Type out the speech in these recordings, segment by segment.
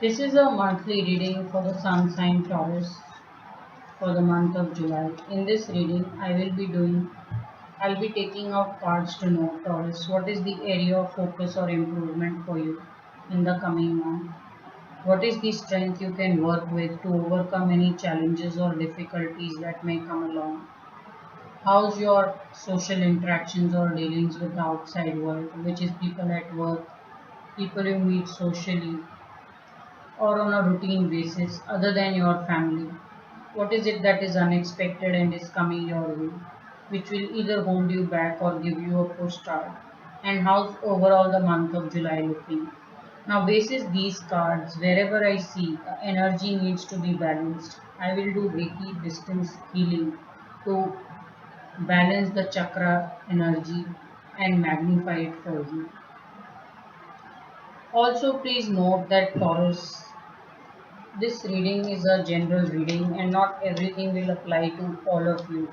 This is a monthly reading for the sun sign Taurus for the month of July. In this reading, I'll be taking out cards to know Taurus. What is the area of focus or improvement for you in the coming month? What is the strength you can work with to overcome any challenges or difficulties that may come along? How's your social interactions or dealings with the outside world, which is people at work, people you meet socially, or on a routine basis other than your family? What is it that is unexpected and is coming your way, which will either hold you back or give you a push start? And how's overall the month of July looking? Now, basis these cards, wherever I see energy needs to be balanced, I will do Reiki distance healing to balance the chakra energy and magnify it for you. Also, please note that Taurus, this reading is a general reading and not everything will apply to all of you.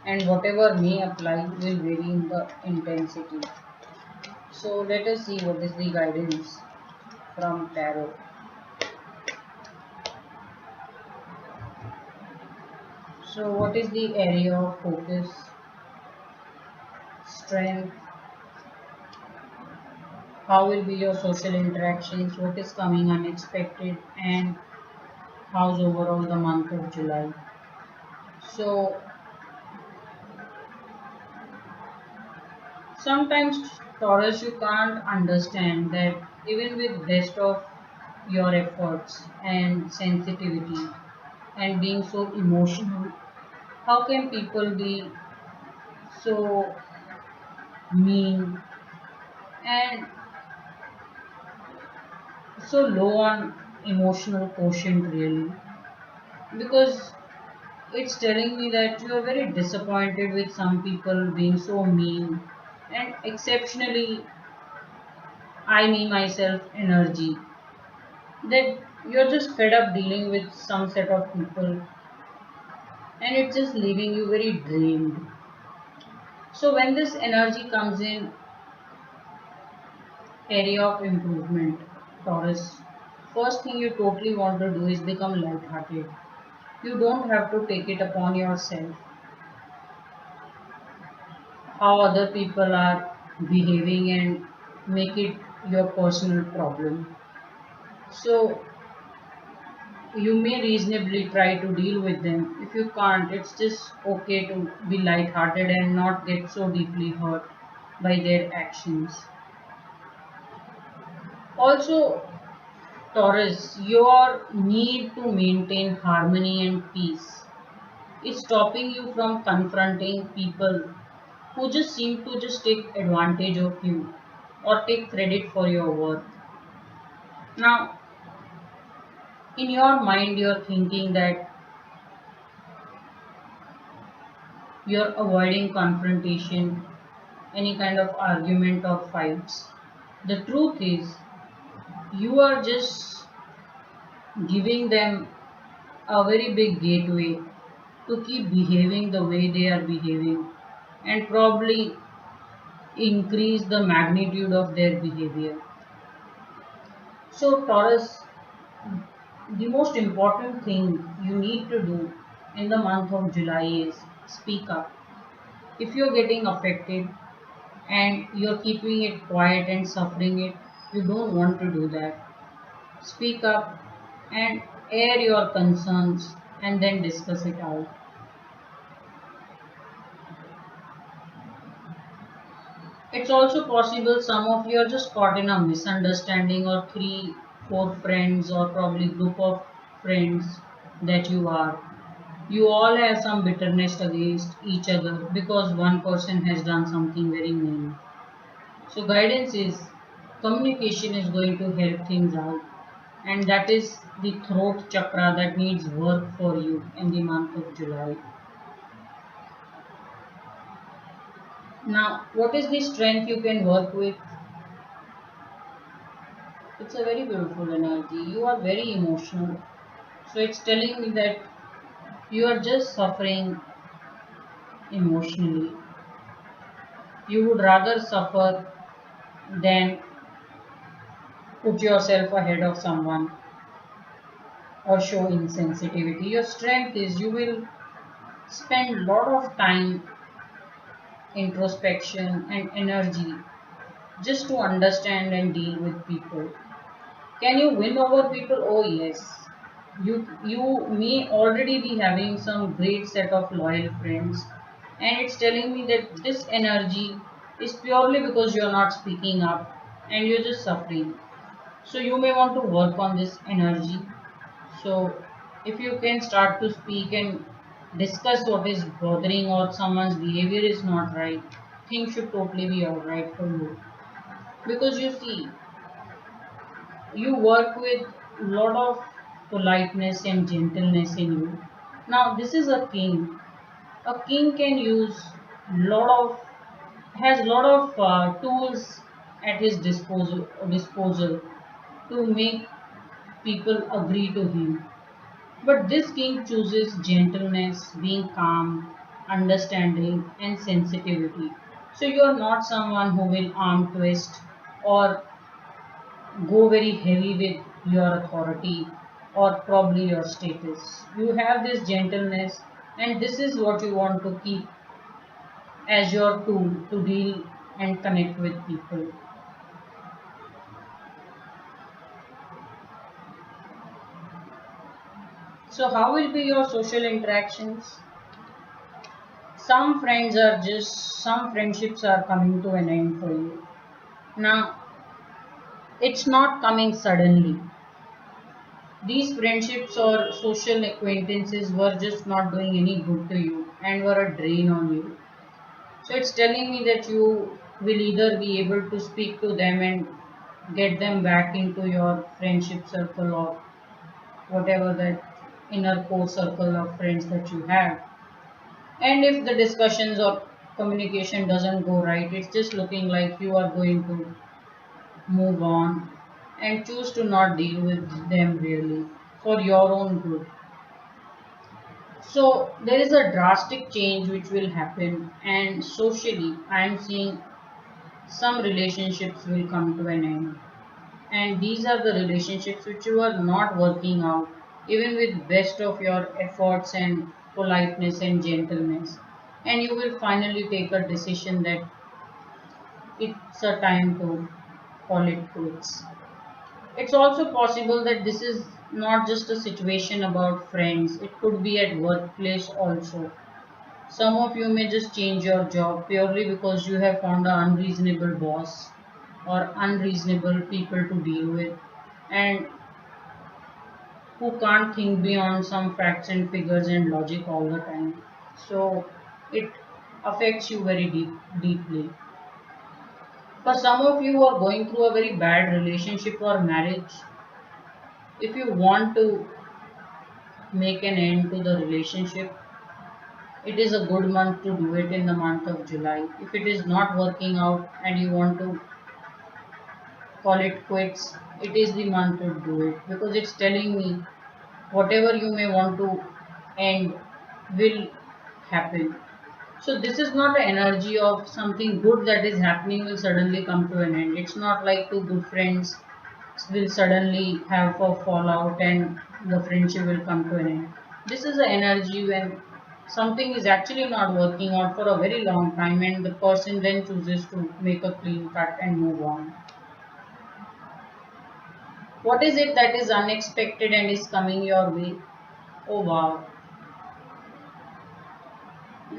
And whatever may apply will vary in the intensity. So let us see what is the guidance from Tarot. So what is the area of focus, strength, how will be your social interactions, what is coming unexpected, and how's overall the month of July. So sometimes Taurus, you can't understand that even with best of your efforts and sensitivity and being so emotional, how can people be so mean and so low on emotional quotient really? Because it's telling me that you are very disappointed with some people being so mean and exceptionally, I me myself energy, that you're just fed up dealing with some set of people and it's just leaving you very drained. So when this energy comes in, area of improvement, Taurus, first thing you totally want to do is become light-hearted. You don't have to take it upon yourself how other people are behaving and make it your personal problem. So you may reasonably try to deal with them. If you can't, it's just okay to be light-hearted and not get so deeply hurt by their actions. Also, Taurus, your need to maintain harmony and peace is stopping you from confronting people who just seem to just take advantage of you or take credit for your work. Now, in your mind, you're thinking that you're avoiding confrontation, any kind of argument or fights. The truth is, you are just giving them a very big gateway to keep behaving the way they are behaving and probably increase the magnitude of their behavior. So, Taurus, the most important thing you need to do in the month of July is speak up. If you're getting affected and you're keeping it quiet and suffering it, you don't want to do that. Speak up and air your concerns and then discuss it out. It's also possible some of you are just caught in a misunderstanding or three, four friends or probably group of friends that you are. You all have some bitterness against each other because one person has done something very mean. So guidance is communication is going to help things out, and that is the throat chakra that needs work for you in the month of July. Now, what is the strength you can work with? It's a very beautiful energy. You are very emotional. So it's telling me that you are just suffering emotionally. You would rather suffer than put yourself ahead of someone. or show insensitivity. Your strength is you will spend a lot of time, introspection, and energy just to understand and deal with people. Can you win over people? Oh yes. You may already be having some great set of loyal friends, and it's telling me that this energy is purely because you're not speaking up and you're just suffering. So you may want to work on this energy. So if you can start to speak and discuss what is bothering or someone's behavior is not right, things should totally be alright for you. Because you see, you work with a lot of politeness and gentleness in you. Now this is a king. A king can use lot of has lot of tools at his disposal to make people agree to him. But this king chooses gentleness, being calm, understanding, and sensitivity. So you are not someone who will arm twist or go very heavy with your authority or probably your status. You have this gentleness, and this is what you want to keep as your tool to deal and connect with people. So, how will be your social interactions? Some friendships are coming to an end for you. Now, it's not coming suddenly. These friendships or social acquaintances were just not doing any good to you and were a drain on you. So it's telling me that you will either be able to speak to them and get them back into your friendship circle or whatever that inner core circle of friends that you have. And if the discussions or communication doesn't go right, it's just looking like you are going to move on and choose to not deal with them really for your own good. So there is a drastic change which will happen, and socially I am seeing some relationships will come to an end, and these are the relationships which you are not working out even with best of your efforts and politeness and gentleness, and you will finally take a decision that it's a time to call it quits. It's also possible that this is not just a situation about friends, it could be at workplace also. Some of you may just change your job purely because you have found an unreasonable boss or unreasonable people to deal with, and who can't think beyond some facts and figures and logic all the time. So it affects you very deeply. For some of you who are going through a very bad relationship or marriage, if you want to make an end to the relationship, it is a good month to do it in the month of July. If it is not working out and you want to call it quits, it is the month to do it because it's telling me whatever you may want to end will happen. So this is not an energy of something good that is happening will suddenly come to an end. It's not like two good friends will suddenly have a fallout and the friendship will come to an end. This is the energy when something is actually not working out for a very long time and the person then chooses to make a clean cut and move on. What is it that is unexpected and is coming your way? Oh wow.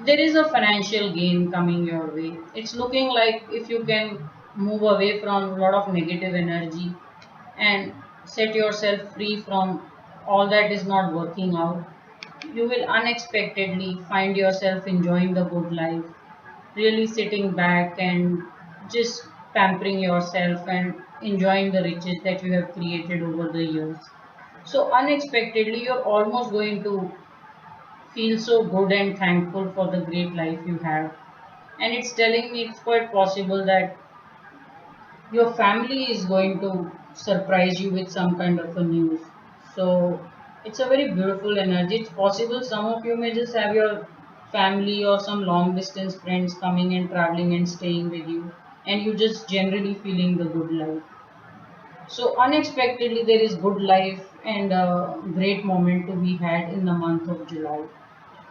There is a financial gain coming your way. It's looking like if you can move away from a lot of negative energy and set yourself free from all that is not working out, you will unexpectedly find yourself enjoying the good life, really sitting back and just pampering yourself and enjoying the riches that you have created over the years. So, unexpectedly, you're almost going to feel so good and thankful for the great life you have. And it's telling me it's quite possible that your family is going to surprise you with some kind of a news. So it's a very beautiful energy. It's possible some of you may just have your family or some long distance friends coming and traveling and staying with you, and you just generally feeling the good life. So unexpectedly there is good life and a great moment to be had in the month of July.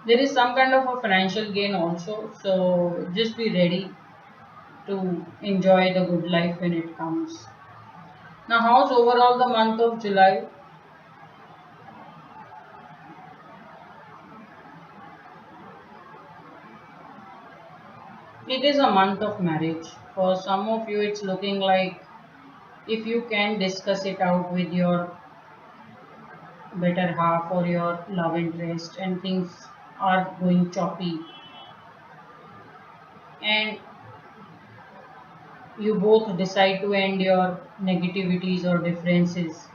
There is some kind of a financial gain also, so just be ready to enjoy the good life when it comes. Now, how's overall the month of July? It is a month of marriage. For some of you, it's looking like if you can discuss it out with your better half or your love interest and things are going choppy and you both decide to end your negativities or differences,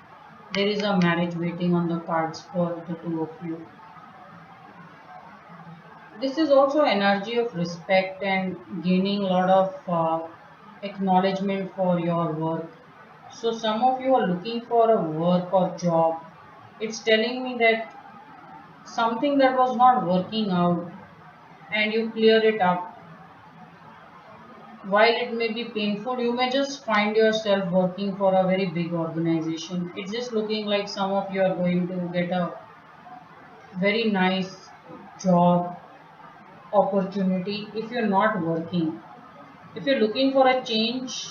there is a marriage waiting on the cards for the two of you. This is also energy of respect and gaining a lot of acknowledgement for your work. So some of you are looking for a work or job. It's telling me that something that was not working out and you clear it up. While it may be painful, you may just find yourself working for a very big organization. It's just looking like some of you are going to get a very nice job opportunity if you're not working. If you're looking for a change,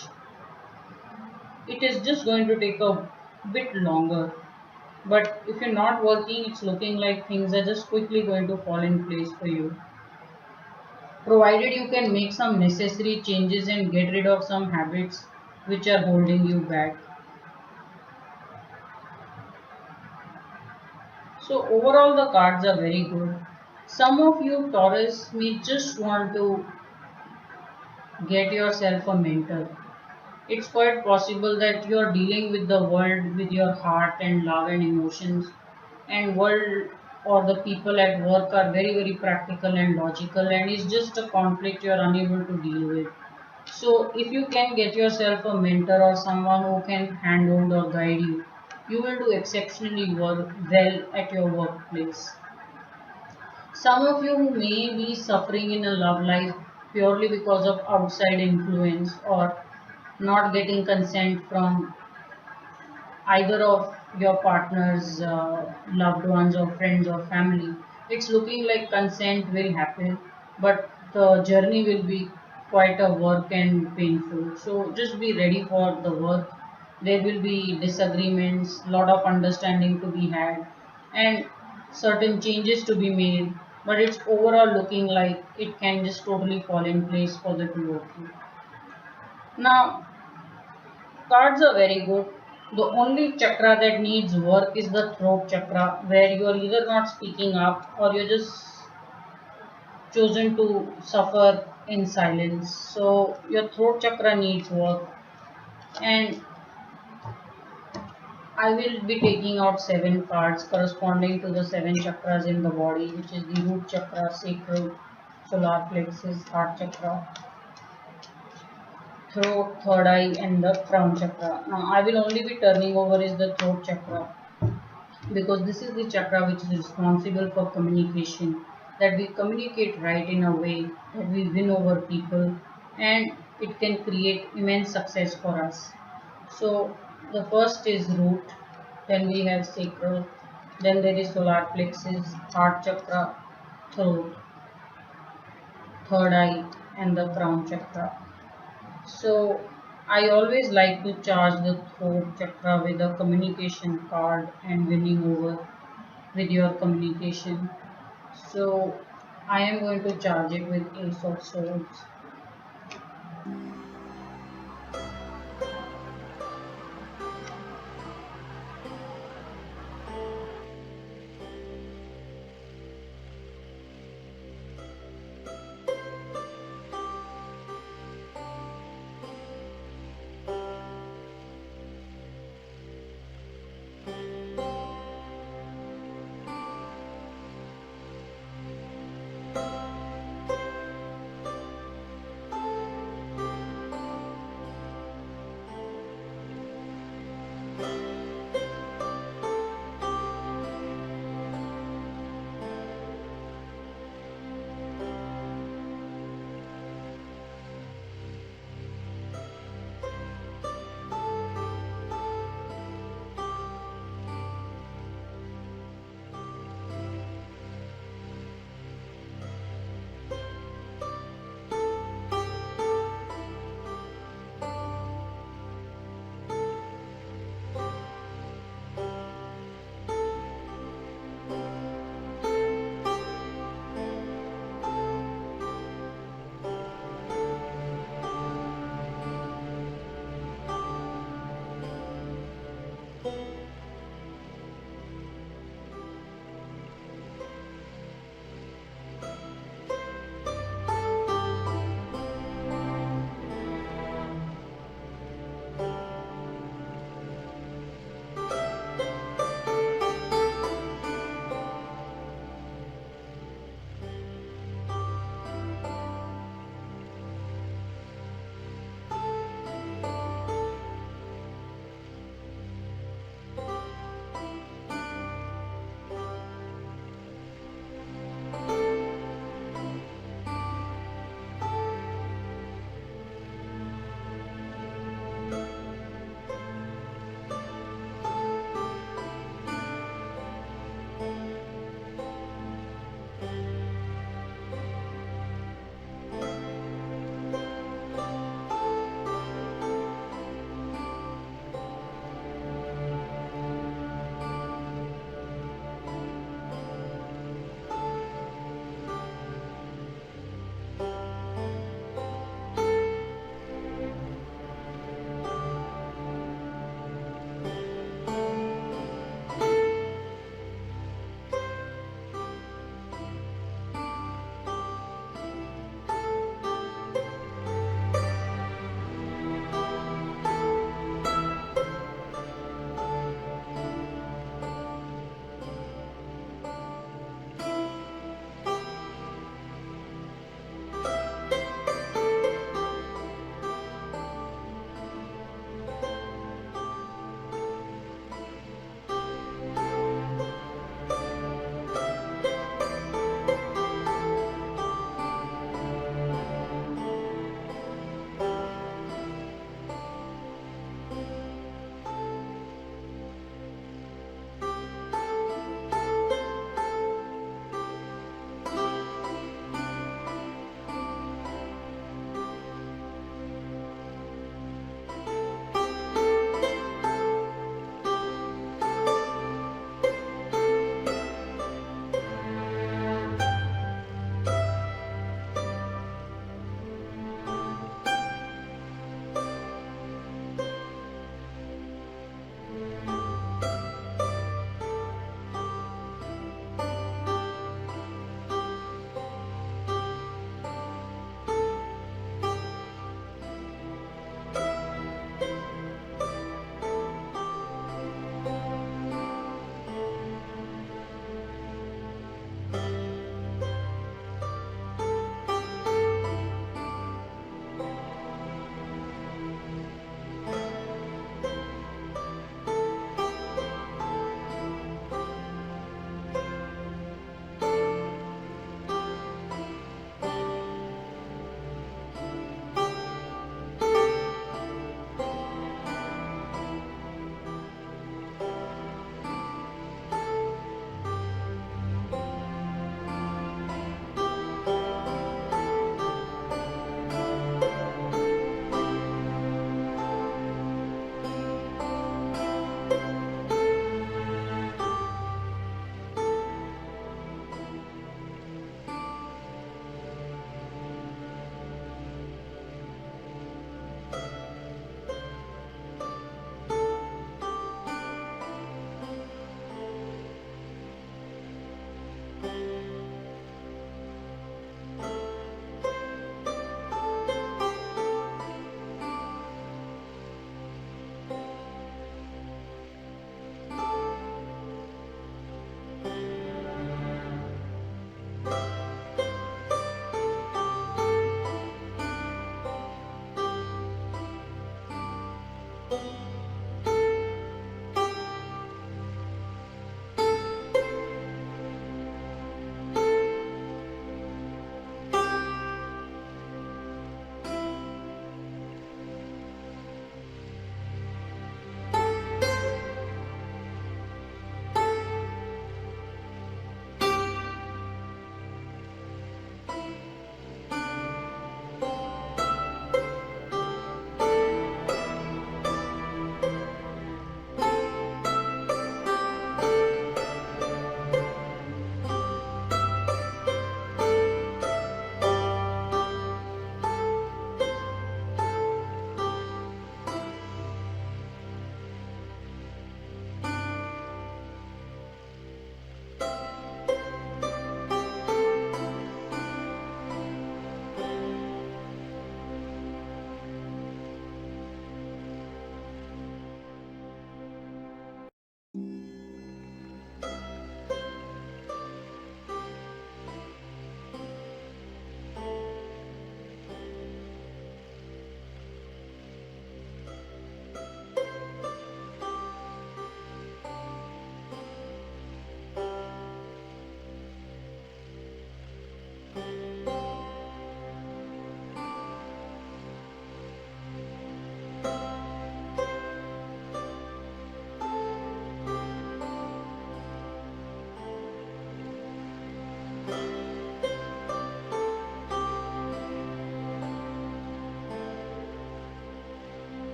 it is just going to take a bit longer. But if you're not working, it's looking like things are just quickly going to fall in place for you. Provided you can make some necessary changes and get rid of some habits which are holding you back. So overall the cards are very good. Some of you Taurus may just want to get yourself a mentor. It's quite possible that you are dealing with the world with your heart and love and emotions, and world or the people at work are very practical and logical, and it's just a conflict you are unable to deal with. So if you can get yourself a mentor or someone who can handhold or guide you, you will do exceptionally well at your workplace. Some of you may be suffering in a love life purely because of outside influence or not getting consent from either of your partner's loved ones or friends or family. It's looking like consent will happen, but the journey will be quite a work and painful. So just be ready for the work. There will be disagreements, lot of understanding to be had, and certain changes to be made. But it's overall looking like it can just totally fall in place for the two of you. Now, cards are very good. The only chakra that needs work is the throat chakra, where you are either not speaking up or you're just chosen to suffer in silence. So your throat chakra needs work. And I will be taking out 7 cards corresponding to the 7 chakras in the body, which is the root chakra, sacral, solar plexus, heart chakra, throat, third eye, and the crown chakra. Now I will only be turning over is the throat chakra, because this is the chakra which is responsible for communication, that we communicate right in a way that we win over people and it can create immense success for us. So the first is root, then we have sacral, then there is solar plexus, heart chakra, throat, third eye, and the crown chakra. So I always like to charge the throat chakra with a communication card and winning over with your communication. So I am going to charge it with Ace of Swords.